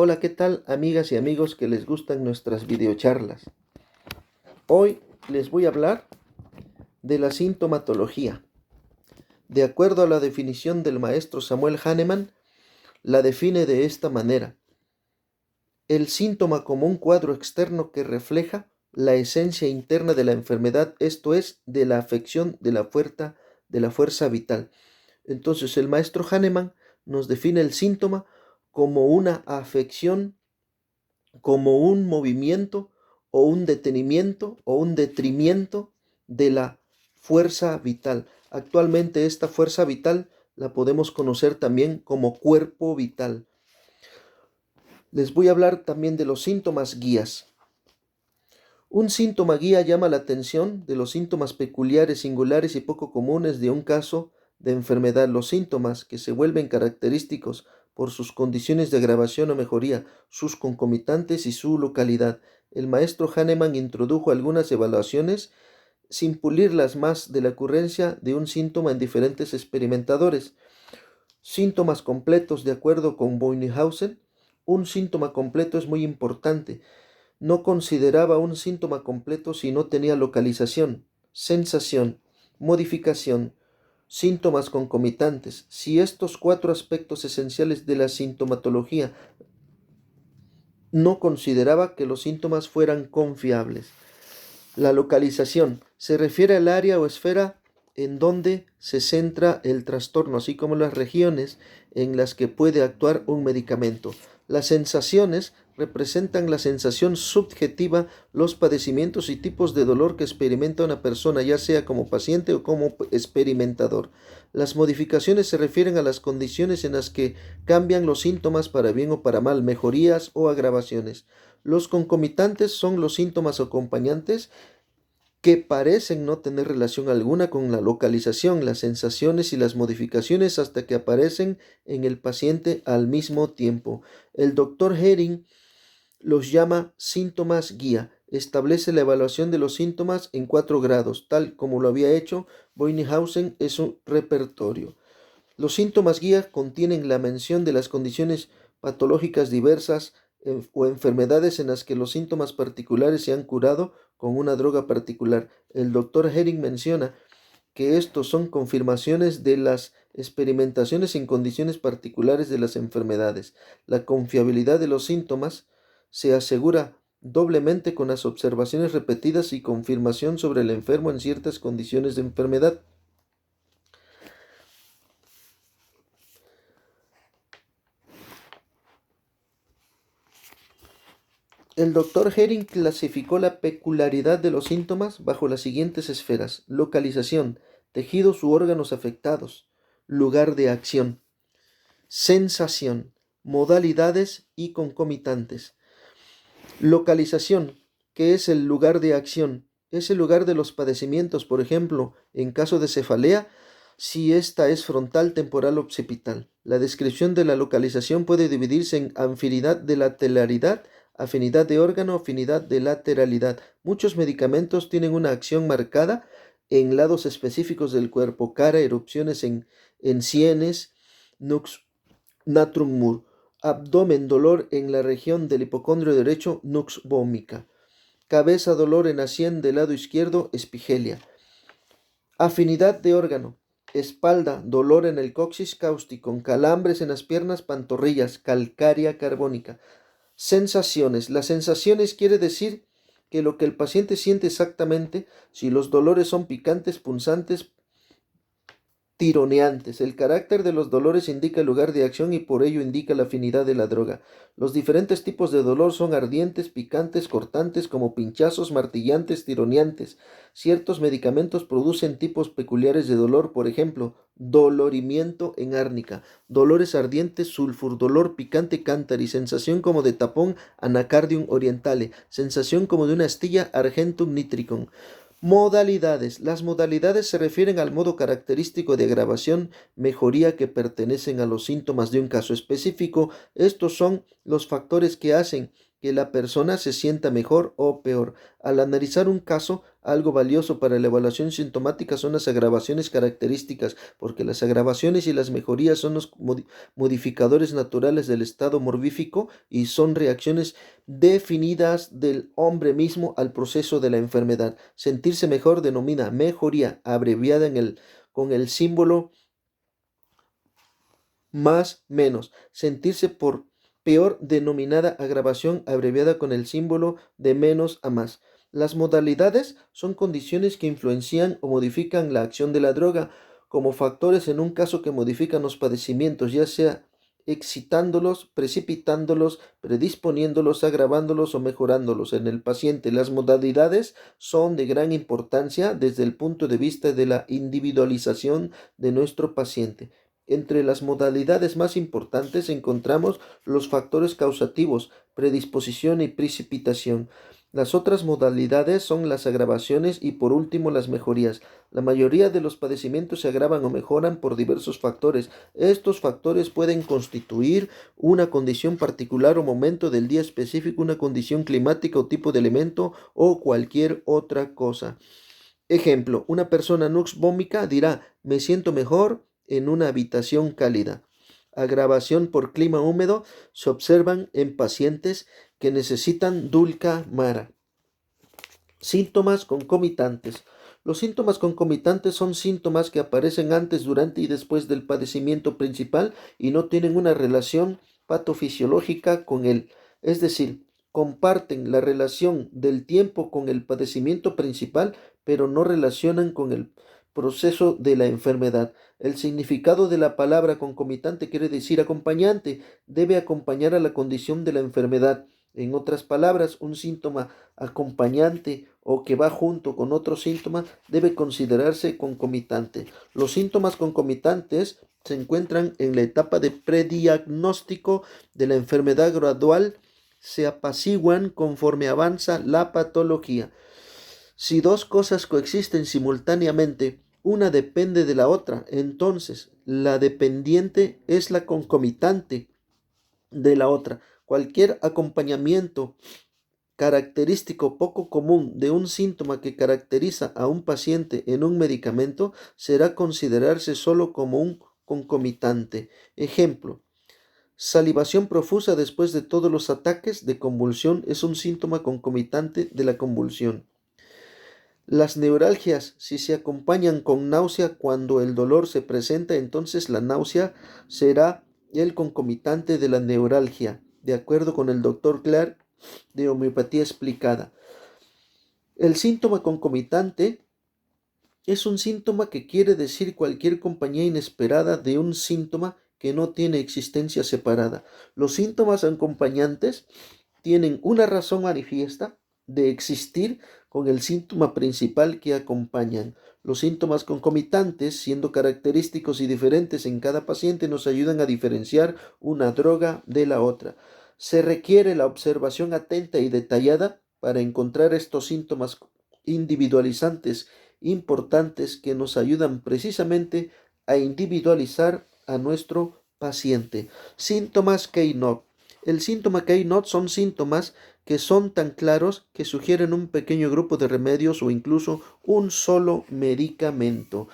Hola, ¿qué tal amigas y amigos que les gustan nuestras videocharlas? Hoy les voy a hablar de la sintomatología. De acuerdo a la definición del maestro Samuel Hahnemann, la define de esta manera: el síntoma como un cuadro externo que refleja la esencia interna de la enfermedad, esto es, de la afección de la fuerza vital. Entonces, el maestro Hahnemann nos define el síntoma como una afección, como un movimiento o un detenimiento o un detrimento de la fuerza vital. Actualmente esta fuerza vital la podemos conocer también como cuerpo vital. Les voy a hablar también de los síntomas guías. Un síntoma guía llama la atención de los síntomas peculiares, singulares y poco comunes de un caso de enfermedad. Los síntomas que se vuelven característicos por sus condiciones de agravación o mejoría, sus concomitantes y su localidad. El maestro Hahnemann introdujo algunas evaluaciones sin pulirlas más de la ocurrencia de un síntoma en diferentes experimentadores. Síntomas completos. De acuerdo con Boynihausen, un síntoma completo es muy importante. No consideraba un síntoma completo si no tenía localización, sensación, modificación, síntomas concomitantes. Si estos cuatro aspectos esenciales de la sintomatología no consideraba que los síntomas fueran confiables. La localización se refiere al área o esfera en donde se centra el trastorno, así como las regiones en las que puede actuar un medicamento. Las sensaciones representan la sensación subjetiva, los padecimientos y tipos de dolor que experimenta una persona, ya sea como paciente o como experimentador. Las modificaciones se refieren a las condiciones en las que cambian los síntomas para bien o para mal, mejorías o agravaciones. Los concomitantes son los síntomas acompañantes que parecen no tener relación alguna con la localización, las sensaciones y las modificaciones hasta que aparecen en el paciente al mismo tiempo. El doctor Hering los llama síntomas guía. Establece la evaluación de los síntomas en 4 grados, tal como lo había hecho Boynihausen en su repertorio. Los síntomas guía contienen la mención de las condiciones patológicas diversas o enfermedades en las que los síntomas particulares se han curado con una droga particular. El doctor Hering menciona que estos son confirmaciones de las experimentaciones en condiciones particulares de las enfermedades. La confiabilidad de los síntomas se asegura doblemente con las observaciones repetidas y confirmación sobre el enfermo en ciertas condiciones de enfermedad. El doctor Hering clasificó la peculiaridad de los síntomas bajo las siguientes esferas: localización, tejidos u órganos afectados, lugar de acción, sensación, modalidades y concomitantes. Localización, que es el lugar de acción, es el lugar de los padecimientos, por ejemplo, en caso de cefalea, si esta es frontal, temporal o occipital. La descripción de la localización puede dividirse en afinidad de lateralidad, afinidad de órgano, afinidad de lateralidad. Muchos medicamentos tienen una acción marcada en lados específicos del cuerpo: cara, erupciones en sienes, nux natrum mur; abdomen, dolor en la región del hipocondrio derecho, nux vomica; cabeza, dolor en la sien del lado izquierdo, espigelia. Afinidad de órgano: espalda, dolor en el coxis cáustico, calambres en las piernas, pantorrillas, calcárea carbónica. Sensaciones: las sensaciones quiere decir que lo que el paciente siente exactamente, si los dolores son picantes, punzantes, tironeantes. El carácter de los dolores indica el lugar de acción y por ello indica la afinidad de la droga. Los diferentes tipos de dolor son ardientes, picantes, cortantes, como pinchazos, martillantes, tironeantes. Ciertos medicamentos producen tipos peculiares de dolor, por ejemplo, dolorimiento en árnica, dolores ardientes, sulfur, dolor picante, cántari, sensación como de tapón, anacardium orientale, sensación como de una astilla, argentum nitricum. Modalidades. Las modalidades se refieren al modo característico de agravación, mejoría que pertenecen a los síntomas de un caso específico. Estos son los factores que hacen que la persona se sienta mejor o peor. Al analizar un caso, Algo valioso para la evaluación sintomática son las agravaciones características, porque las agravaciones y las mejorías son los modificadores naturales del estado morbífico y son reacciones definidas del hombre mismo al proceso de la enfermedad. Sentirse mejor denomina mejoría, abreviada con el símbolo más menos. Sentirse por peor, denominada agravación, abreviada con el símbolo de menos a más. Las modalidades son condiciones que influencian o modifican la acción de la droga, como factores en un caso que modifican los padecimientos, ya sea excitándolos, precipitándolos, predisponiéndolos, agravándolos o mejorándolos en el paciente. Las modalidades son de gran importancia desde el punto de vista de la individualización de nuestro paciente. Entre las modalidades más importantes encontramos los factores causativos, predisposición y precipitación. Las otras modalidades son las agravaciones y por último las mejorías. La mayoría de los padecimientos se agravan o mejoran por diversos factores. Estos factores pueden constituir una condición particular o momento del día específico, una condición climática o tipo de elemento o cualquier otra cosa. Ejemplo, una persona nuxvómica dirá, me siento mejor en una habitación cálida. Agravación por clima húmedo se observan en pacientes que necesitan dulcamara. Síntomas concomitantes. Los síntomas concomitantes son síntomas que aparecen antes, durante y después del padecimiento principal y no tienen una relación patofisiológica con él. Es decir, comparten la relación del tiempo con el padecimiento principal, pero no relacionan con el proceso de la enfermedad. El significado de la palabra concomitante quiere decir acompañante, debe acompañar a la condición de la enfermedad. En otras palabras, un síntoma acompañante o que va junto con otro síntoma debe considerarse concomitante. Los síntomas concomitantes se encuentran en la etapa de prediagnóstico de la enfermedad gradual, se apaciguan conforme avanza la patología. Si dos cosas coexisten simultáneamente, una depende de la otra, entonces la dependiente es la concomitante de la otra. Cualquier acompañamiento característico poco común de un síntoma que caracteriza a un paciente en un medicamento será considerarse solo como un concomitante. Ejemplo, salivación profusa después de todos los ataques de convulsión es un síntoma concomitante de la convulsión. Las neuralgias, si se acompañan con náusea cuando el dolor se presenta, entonces la náusea será el concomitante de la neuralgia, de acuerdo con el doctor Clark de homeopatía explicada. El síntoma concomitante es un síntoma que quiere decir cualquier compañía inesperada de un síntoma que no tiene existencia separada. Los síntomas acompañantes tienen una razón manifiesta de existir con el síntoma principal que acompañan. Los síntomas concomitantes, siendo característicos y diferentes en cada paciente, nos ayudan a diferenciar una droga de la otra. Se requiere la observación atenta y detallada para encontrar estos síntomas individualizantes importantes que nos ayudan precisamente a individualizar a nuestro paciente. Síntomas Keynote. El síntoma Keynote son síntomas que son tan claros que sugieren un pequeño grupo de remedios o incluso un solo medicamento.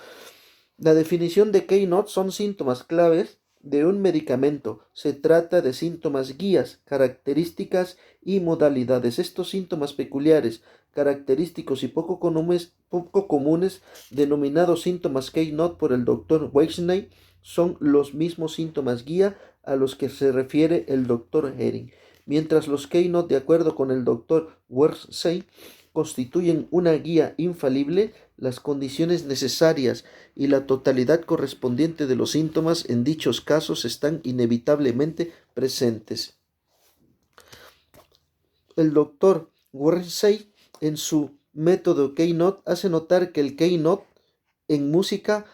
La definición de Keynote son síntomas claves de un medicamento. Se trata de síntomas guías, características y modalidades. Estos síntomas peculiares, característicos y poco comunes, denominados síntomas Keynote por el Dr. Weisney, son los mismos síntomas guía a los que se refiere el Dr. Herring. Mientras los Keynote, de acuerdo con el Dr. Weisney, constituyen una guía infalible, las condiciones necesarias y la totalidad correspondiente de los síntomas en dichos casos están inevitablemente presentes. El doctor Wersey, en su método Keynote, hace notar que el Keynote en música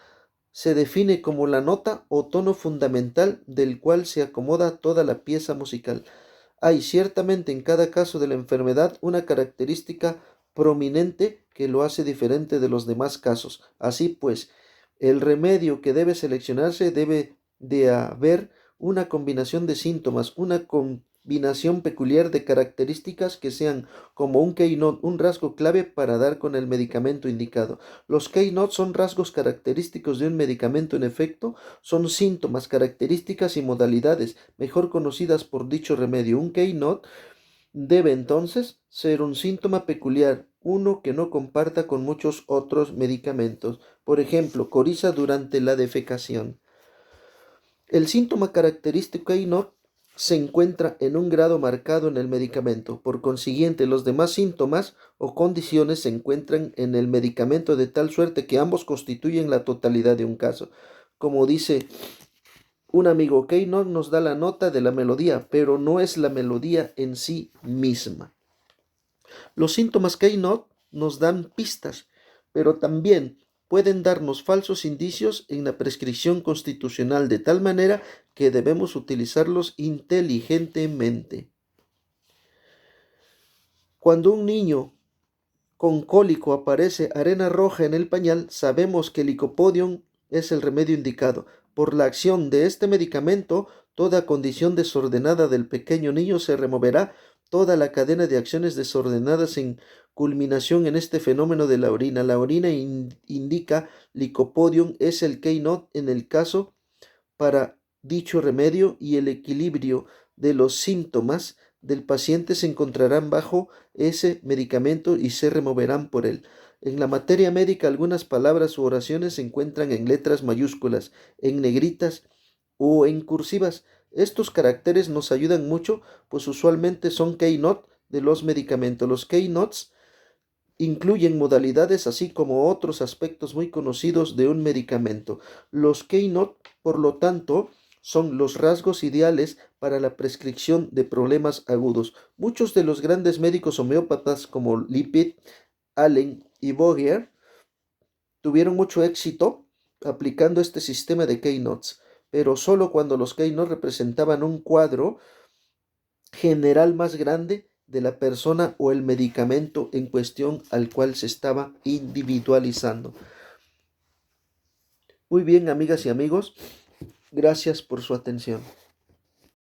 se define como la nota o tono fundamental del cual se acomoda toda la pieza musical. Hay ciertamente en cada caso de la enfermedad una característica prominente que lo hace diferente de los demás casos. Así pues, el remedio que debe seleccionarse debe de haber una combinación de síntomas, una combinación peculiar de características que sean como un keynote, un rasgo clave para dar con el medicamento indicado. Los keynotes son rasgos característicos de un medicamento en efecto, son síntomas, características y modalidades mejor conocidas por dicho remedio. Un keynote debe entonces ser un síntoma peculiar, uno que no comparta con muchos otros medicamentos. Por ejemplo, coriza durante la defecación. El síntoma característico keynote se encuentra en un grado marcado en el medicamento. Por consiguiente, los demás síntomas o condiciones se encuentran en el medicamento de tal suerte que ambos constituyen la totalidad de un caso. Como dice un amigo, keynote nos da la nota de la melodía, pero no es la melodía en sí misma. Los síntomas keynote nos dan pistas, pero también pueden darnos falsos indicios en la prescripción constitucional, de tal manera que debemos utilizarlos inteligentemente. Cuando un niño con cólico aparece arena roja en el pañal, sabemos que el licopodium es el remedio indicado. Por la acción de este medicamento, toda condición desordenada del pequeño niño se removerá, toda la cadena de acciones desordenadas en culminación en este fenómeno de la orina. La orina indica licopodium, es el keynote en el caso para dicho remedio, y el equilibrio de los síntomas del paciente se encontrarán bajo ese medicamento y se removerán por él. En la materia médica, algunas palabras u oraciones se encuentran en letras mayúsculas, en negritas o en cursivas. Estos caracteres nos ayudan mucho, pues usualmente son keynote de los medicamentos. Los keynotes incluyen modalidades así como otros aspectos muy conocidos de un medicamento. Los keynote, por lo tanto, son los rasgos ideales para la prescripción de problemas agudos. Muchos de los grandes médicos homeópatas como Lipid, Allen y Bogier tuvieron mucho éxito aplicando este sistema de keynotes, pero solo cuando los keynotes representaban un cuadro general más grande de la persona o el medicamento en cuestión al cual se estaba individualizando. Muy bien, amigas y amigos, gracias por su atención.